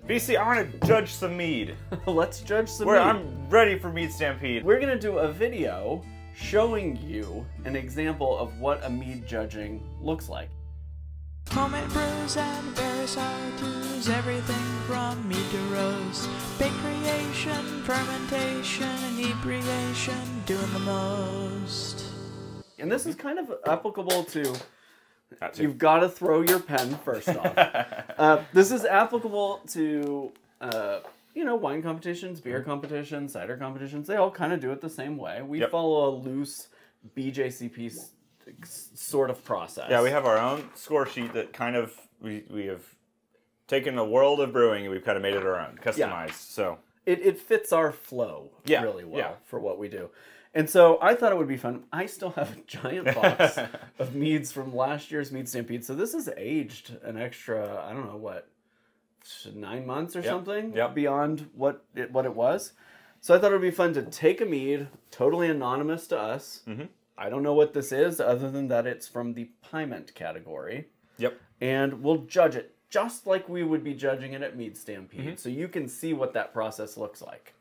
BC, I want to judge some mead. Let's judge some mead. I'm ready for Mead Stampede. We're gonna do a video showing you an example of what a mead judging looks like. Homemade brews and various R2s, everything from mead to roast. Bake creation, fermentation, inebriation, doing the most. And this is kind of applicable to, That too. you've got to throw your pen first off. This is applicable to, you know, wine competitions, beer competitions, cider competitions. They all kind of do it the same way. We follow a loose BJCP sort of process. Yeah, we have our own score sheet that kind of, we have taken a world of brewing and we've kind of made it our own, customized. So it fits our flow really well yeah. for what we do. And so I thought it would be fun. I still have a giant box of meads from last year's Mead Stampede. So this is aged an extra, I don't know, what, 9 months or something beyond what it was. So I thought it would be fun to take a mead, totally anonymous to us. I don't know what this is other than that it's from the Piment category. And we'll judge it just like we would be judging it at Mead Stampede. So you can see what that process looks like.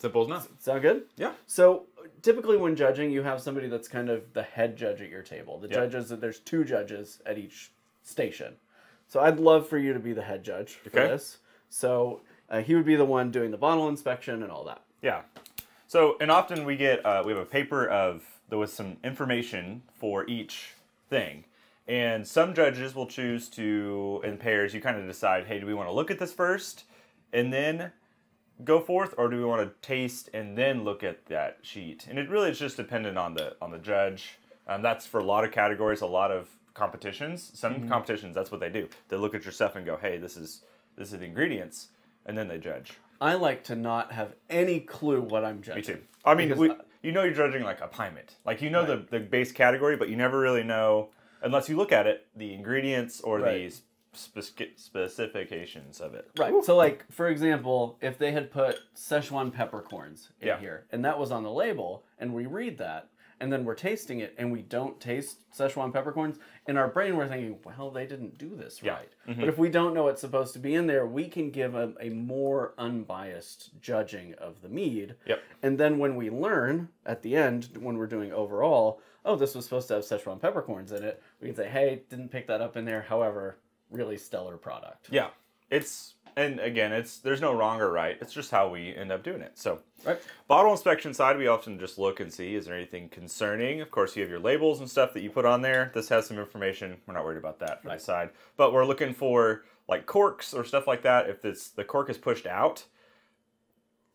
Simple as nothing. Sound good? Yeah. So typically when judging, you have somebody that's kind of the head judge at your table. The judges, there's 2 judges at each station. So I'd love for you to be the head judge for this. So he would be the one doing the bottle inspection and all that. Yeah. So, and often we get, we have a paper there was some information for each thing. And some judges will choose to, in pairs, you kind of decide, hey, do we want to look at this first and then go forth, or do we want to taste and then look at that sheet? And it really is just dependent on the judge. That's for a lot of categories, a lot of competitions. Some competitions, that's what they do. They look at your stuff and go, hey, this is the ingredients, and then they judge. I like to not have any clue what I'm judging. Me too. I mean, you know you're judging like a Piment. Like you know the base category, but you never really know, unless you look at it, the ingredients or the specifications of it. Right. So like, for example, if they had put Szechuan peppercorns in here, and that was on the label, and we read that, and then we're tasting it, and we don't taste Szechuan peppercorns, in our brain we're thinking, well, they didn't do this right. But if we don't know it's supposed to be in there, we can give a more unbiased judging of the mead. And then when we learn, at the end, when we're doing overall, oh, this was supposed to have Szechuan peppercorns in it, we can say, hey, didn't pick that up in there, however, really stellar product. Yeah. And again, there's no wrong or right. It's just how we end up doing it. So, bottle inspection side, we often just look and see, is there anything concerning? Of course, you have your labels and stuff that you put on there. This has some information. We're not worried about that for the side. But we're looking for like corks or stuff like that. If the cork is pushed out,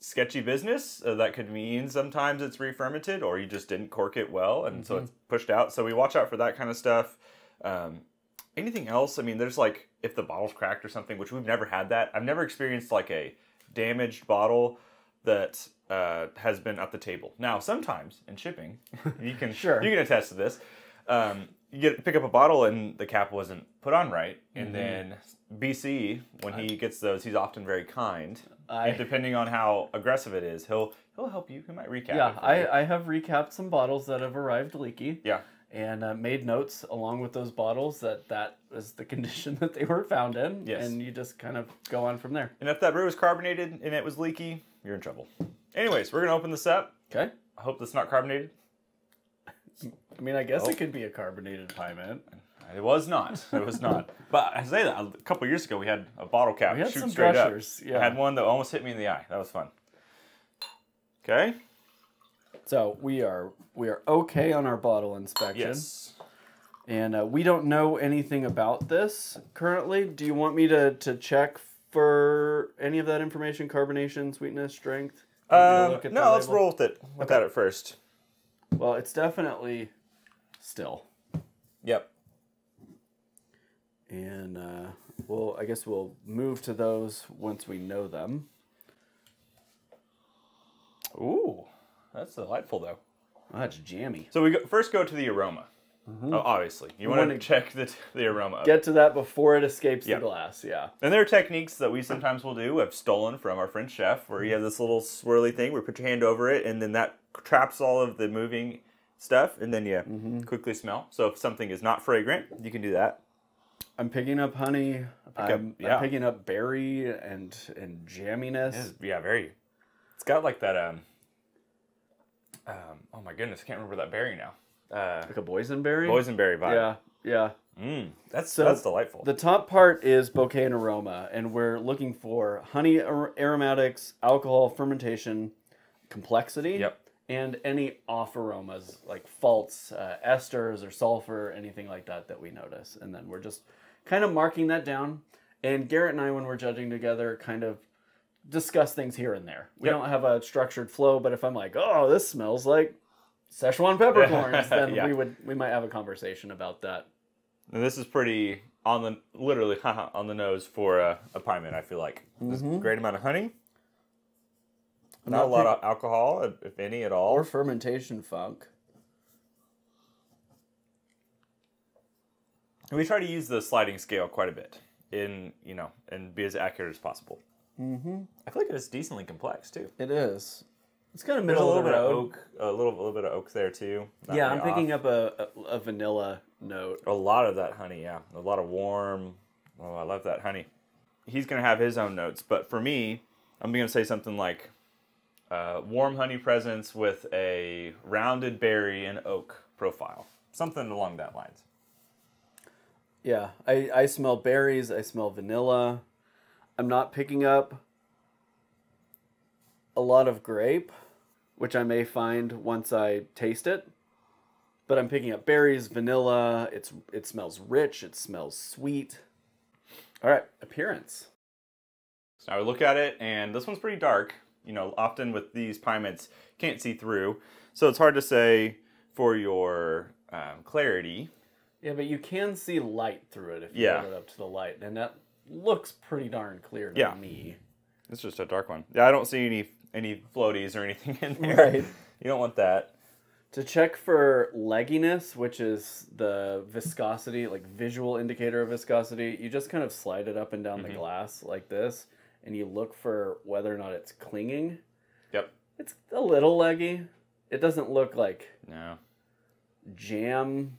sketchy business. That could mean sometimes it's re-fermented or you just didn't cork it well, and so it's pushed out. So we watch out for that kind of stuff. Anything else? I mean, there's like, if the bottle's cracked or something, which we've never had that. I've never experienced like a damaged bottle that has been at the table. Now, sometimes in shipping, you can you can attest to this. You pick up a bottle and the cap wasn't put on right, and then BC, when he gets those, he's often very kind. And depending on how aggressive it is, he'll help you. He might recap. Yeah, I have recapped some bottles that have arrived leaky. Yeah. And made notes along with those bottles that was the condition that they were found in. Yes. And you just kind of go on from there. And if that brew was carbonated and it was leaky, you're in trouble. Anyways, we're going to open this up. Okay. I hope it's not carbonated. I mean, I guess it could be a carbonated Piment. It was not. It was not. But I say that, a couple years ago we had a bottle cap We had shoot some straight gushers, up. yeah. I had one that almost hit me in the eye. That was fun. Okay. So we are okay on our bottle inspection. Yes. And we don't know anything about this currently. Do you want me to check for any of that information? Carbonation, sweetness, strength? No, let's roll with it. Look at it first. Well, it's definitely still. Yep. And I guess we'll move to those once we know them. Ooh, that's delightful though. Oh, that's jammy. So we first go to the aroma. Obviously, you want to check the aroma. Get to that before it escapes the glass, yeah. And there are techniques that we sometimes will do. I've stolen from our French chef, where you have this little swirly thing where you put your hand over it, and then that traps all of the moving stuff, and then you quickly smell. So if something is not fragrant, you can do that. I'm picking up honey. I'm picking up berry and jamminess. Yeah, very. It's got like that. Oh my goodness, I can't remember that berry now. Like a boysenberry? Boysenberry vibe. Yeah. That's delightful. The top part is bouquet and aroma, and we're looking for honey aromatics, alcohol, fermentation, complexity. Yep. And any off aromas like faults, esters or sulfur, anything like that we notice. And then we're just kind of marking that down. And Garrett and I, when we're judging together, kind of discuss things here and there. We don't have a structured flow, but if I'm like, oh, this smells like Szechuan peppercorns, then we might have a conversation about that. And this is pretty literally on the nose for a piment, I feel like. There's a great amount of honey. Not a lot of alcohol, if any at all. Or fermentation funk. And we try to use the sliding scale quite a bit and be as accurate as possible. Mm-hmm. I feel like it's decently complex too. It is. It's kind of There's middle a of the road. a little bit of oak there too. I'm picking up a vanilla note. A lot of that honey, yeah. A lot of warm. Oh, I love that honey. He's going to have his own notes, but for me, I'm going to say something like warm honey presence with a rounded berry and oak profile. Something along that lines. Yeah, I smell berries. I smell vanilla. I'm not picking up a lot of grape, which I may find once I taste it. But I'm picking up berries, vanilla. It smells rich. It smells sweet. All right, appearance. So I would look at it, and this one's pretty dark. Often with these piments, you can't see through. So it's hard to say for your clarity. Yeah, but you can see light through it if you hold it up to the light. And that looks pretty darn clear to me. It's just a dark one. Yeah, I don't see any floaties or anything in there. Right. You don't want that. To check for legginess, which is the viscosity, like visual indicator of viscosity, you just kind of slide it up and down the glass like this, and you look for whether or not it's clinging. Yep. It's a little leggy. It doesn't look like jam.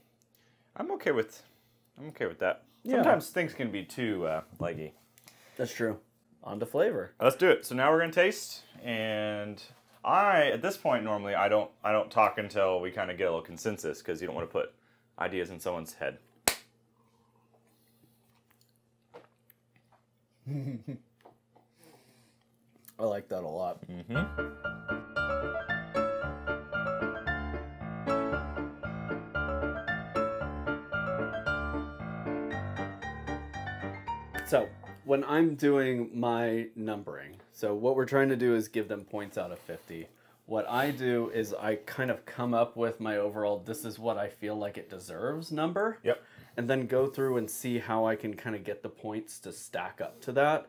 I'm okay with that. Sometimes things can be too leggy. That's true. On to flavor. Let's do it. So now we're gonna taste, and at this point normally I don't talk until we kind of get a little consensus, because you don't want to put ideas in someone's head. I like that a lot. So, when I'm doing my numbering, so what we're trying to do is give them points out of 50. What I do is I kind of come up with my overall, this is what I feel like it deserves number. Yep. And then go through and see how I can kind of get the points to stack up to that.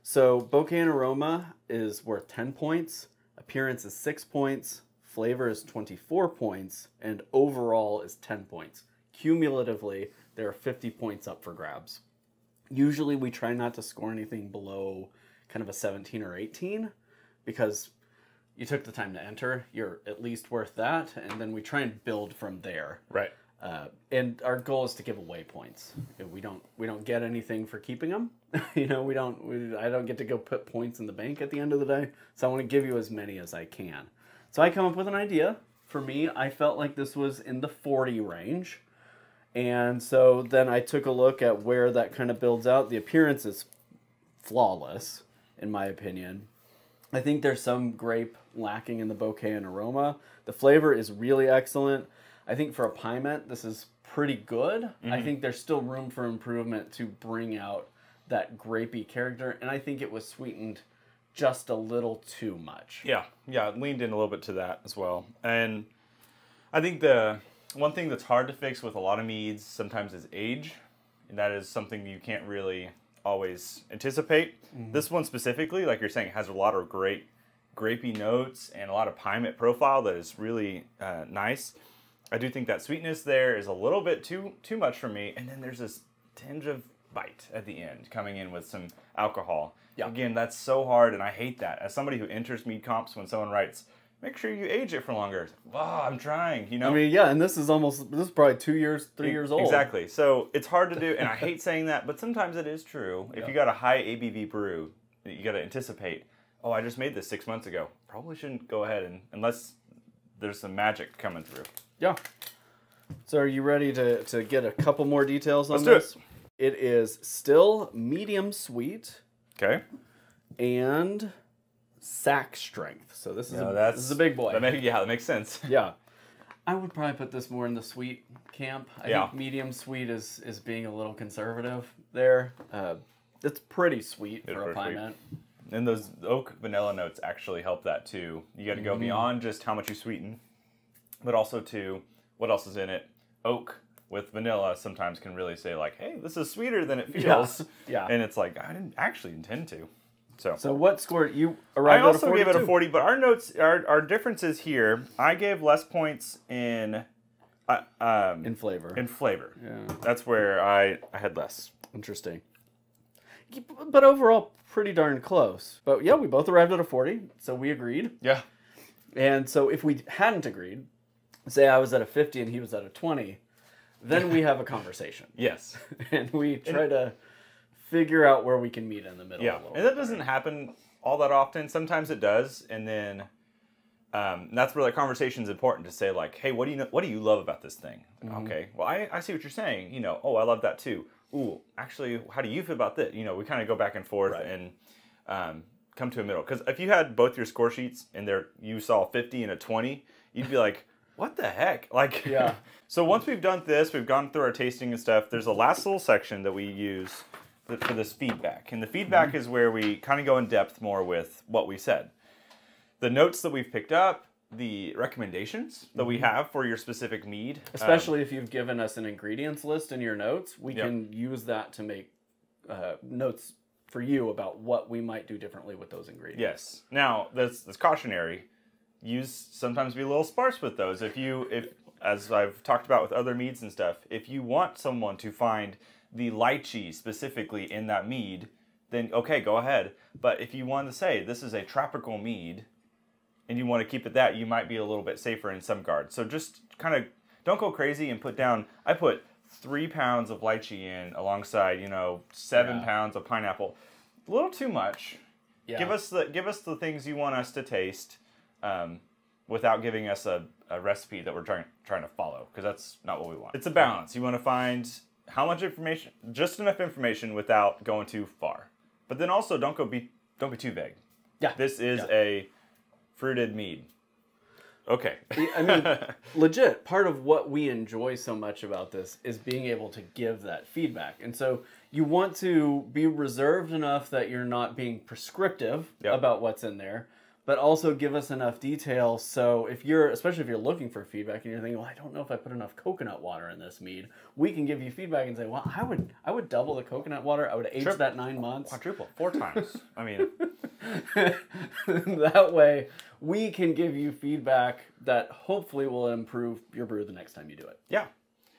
So bouquet and aroma is worth 10 points. Appearance is 6 points. Flavor is 24 points. And overall is 10 points. Cumulatively, there are 50 points up for grabs. Usually we try not to score anything below kind of a 17 or 18, because you took the time to enter, you're at least worth that, and then we try and build from there. Right. And our goal is to give away points. We don't get anything for keeping them. I don't get to go put points in the bank at the end of the day. So I want to give you as many as I can. So I come up with an idea. For me, I felt like this was in the 40 range. And so then I took a look at where that kind of builds out. The appearance is flawless, in my opinion. I think there's some grape lacking in the bouquet and aroma. The flavor is really excellent. I think for a piment, this is pretty good. I think there's still room for improvement to bring out that grapey character. And I think it was sweetened just a little too much. Yeah, it leaned in a little bit to that as well. And I think the one thing that's hard to fix with a lot of meads sometimes is age, and that is something you can't really always anticipate. This one specifically, like you're saying, has a lot of great grapey notes and a lot of piment profile that is really nice. I do think that sweetness there is a little bit too much for me, and then there's this tinge of bite at the end coming in with some alcohol. Yeah. Again, that's so hard, and I hate that. As somebody who enters mead comps, when someone writes make sure you age it for longer. Wow, I'm trying, you know? I mean, yeah, and this is probably 2 years, 3 years old. Exactly. So it's hard to do, and I hate saying that, but sometimes it is true. If you got a high ABV brew, you got to anticipate, oh, I just made this 6 months ago. Probably shouldn't go ahead unless there's some magic coming through. Yeah. So are you ready to get a couple more details on this? Let's do it. It is still medium sweet. Okay. And sack strength. So this is a big boy. That makes sense. Yeah. I would probably put this more in the sweet camp. I think medium sweet is being a little conservative there. It's pretty sweet for a pie mint. And those oak vanilla notes actually help that too. You got to go beyond just how much you sweeten, but also to what else is in it. Oak with vanilla sometimes can really say like, hey, this is sweeter than it feels. Yeah. And it's like, I didn't actually intend to. So what score you arrived at? I also gave it a 40, but our notes, our differences here, I gave less points in flavor. In flavor. Yeah. That's where I had less. Interesting. But overall, pretty darn close. But yeah, we both arrived at a 40, so we agreed. Yeah. And so if we hadn't agreed, say I was at a 50 and he was at a 20, then we have a conversation. Yes. And we try to figure out where we can meet in the middle. Yeah, and that doesn't happen all that often. Sometimes it does, and then that's where the conversation is important to say like, hey, what do you love about this thing? Okay, well, I see what you're saying. You know, oh, I love that too. Ooh, actually, how do you feel about this? You know, we kind of go back and forth and come to a middle. Because if you had both your score sheets and you saw 50 and a 20, you'd be like, what the heck? Like, yeah. So once we've done this, we've gone through our tasting and stuff. There's a last little section that we use for this feedback. And the feedback is where we kind of go in depth more with what we said. The notes that we've picked up, the recommendations that we have for your specific mead. Especially if you've given us an ingredients list in your notes, we can use that to make notes for you about what we might do differently with those ingredients. Yes. Now, that's cautionary. Sometimes be a little sparse with those. If as I've talked about with other meads and stuff, if you want someone to find the lychee specifically in that mead, then okay, go ahead. But if you want to say this is a tropical mead and you want to keep it that, you might be a little bit safer in some regards. So just kind of don't go crazy and put down, I put 3 pounds of lychee in alongside, 7 pounds of pineapple. A little too much. Yeah. Give us the things you want us to taste without giving us a recipe that we're trying to follow, because that's not what we want. It's a balance. You want to find how much information, just enough information without going too far. But then also don't be too vague. Yeah. This is a fruited mead. Okay. I mean, legit, part of what we enjoy so much about this is being able to give that feedback. And so you want to be reserved enough that you're not being prescriptive about what's in there, but also give us enough detail. So especially if you're looking for feedback and you're thinking, well, I don't know if I put enough coconut water in this mead, we can give you feedback and say, well, I would double the coconut water. I would age that 9 months. Quadruple, 4 times. I mean, that way we can give you feedback that hopefully will improve your brew the next time you do it. Yeah.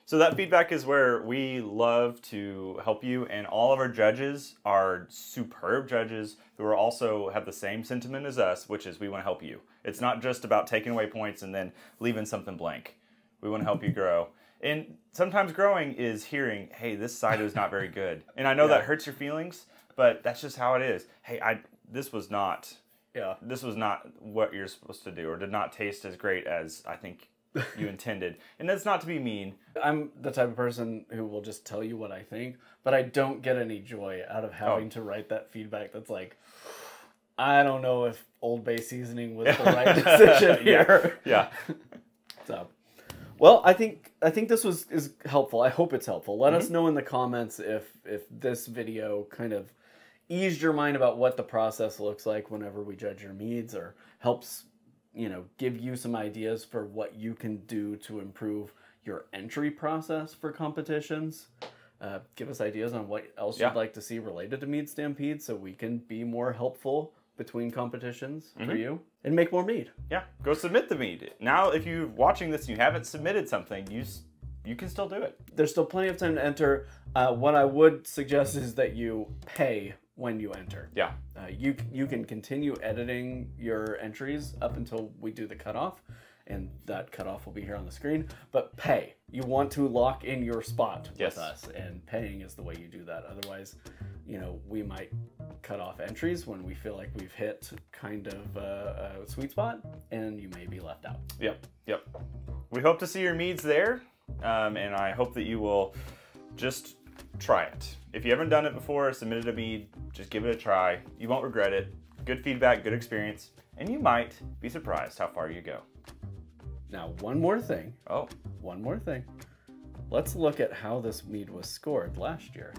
So that feedback is where we love to help you, and all of our judges are superb judges who are also have the same sentiment as us, which is we want to help you. It's not just about taking away points and then leaving something blank. We want to help you grow. And sometimes growing is hearing, hey, this cider is not very good. And I know that hurts your feelings, but that's just how it is. Hey, this was not what you're supposed to do, or did not taste as great as I think you intended. And that's not to be mean. I'm the type of person who will just tell you what I think, but I don't get any joy out of having to write that feedback that's like, I don't know if Old Bay seasoning was the right decision here. Yeah. So, well, I think this is helpful. I hope it's helpful. Let us know in the comments if this video kind of eased your mind about what the process looks like whenever we judge your meads, or helps give you some ideas for what you can do to improve your entry process for competitions. Give us ideas on what else you'd like to see related to Mead Stampede, so we can be more helpful between competitions for you and make more mead. Yeah, go submit the mead. Now, if you're watching this and you haven't submitted something, you can still do it. There's still plenty of time to enter. What I would suggest is that you pay when you enter. Yeah. You can continue editing your entries up until we do the cutoff, and that cutoff will be here on the screen. But pay. You want to lock in your spot with us, and paying is the way you do that. Otherwise, you know, we might cut off entries when we feel like we've hit kind of a sweet spot, and you may be left out. Yep. We hope to see your meads there, and I hope that you will just try it. If you haven't done it before, submitted a mead, just give it a try. You won't regret it. Good feedback, good experience, and you might be surprised how far you go. Now, one more thing. Oh. One more thing. Let's look at how this mead was scored last year.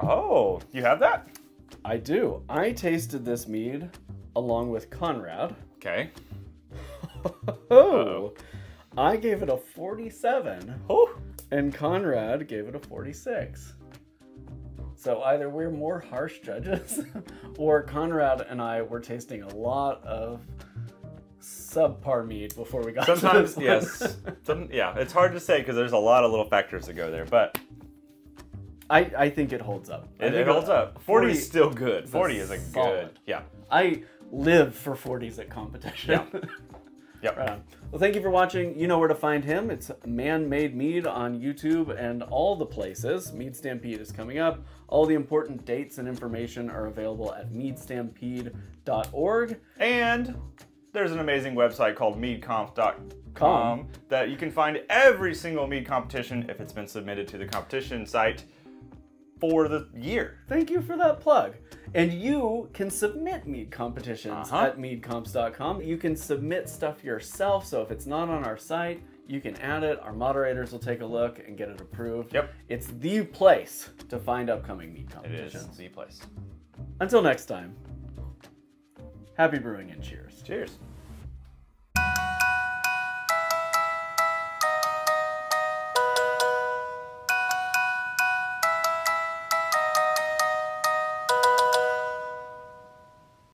Oh, you have that? I do. I tasted this mead along with Conrad. Okay. Oh, I gave it a 47. Oh. And Conrad gave it a 46. So either we're more harsh judges, or Conrad and I were tasting a lot of subpar mead before we got sometimes to this yes. Yeah, it's hard to say because there's a lot of little factors that go there, but I think it holds up. It holds up. 40 is still good. 40 is a good. Yeah. I live for 40s at competition. Yeah. Yep. Right on. Well, thank you for watching. You know where to find him. It's Man-Made Mead on YouTube and all the places. Mead Stampede is coming up. All the important dates and information are available at meadstampede.org. And there's an amazing website called meadconf.com that you can find every single mead competition if it's been submitted to the competition site for the year. Thank you for that plug. And you can submit mead competitions at meadcomps.com. You can submit stuff yourself, so if it's not on our site, you can add it. Our moderators will take a look and get it approved. Yep. It's the place to find upcoming mead competitions. It is the place. Until next time, happy brewing and cheers. Cheers.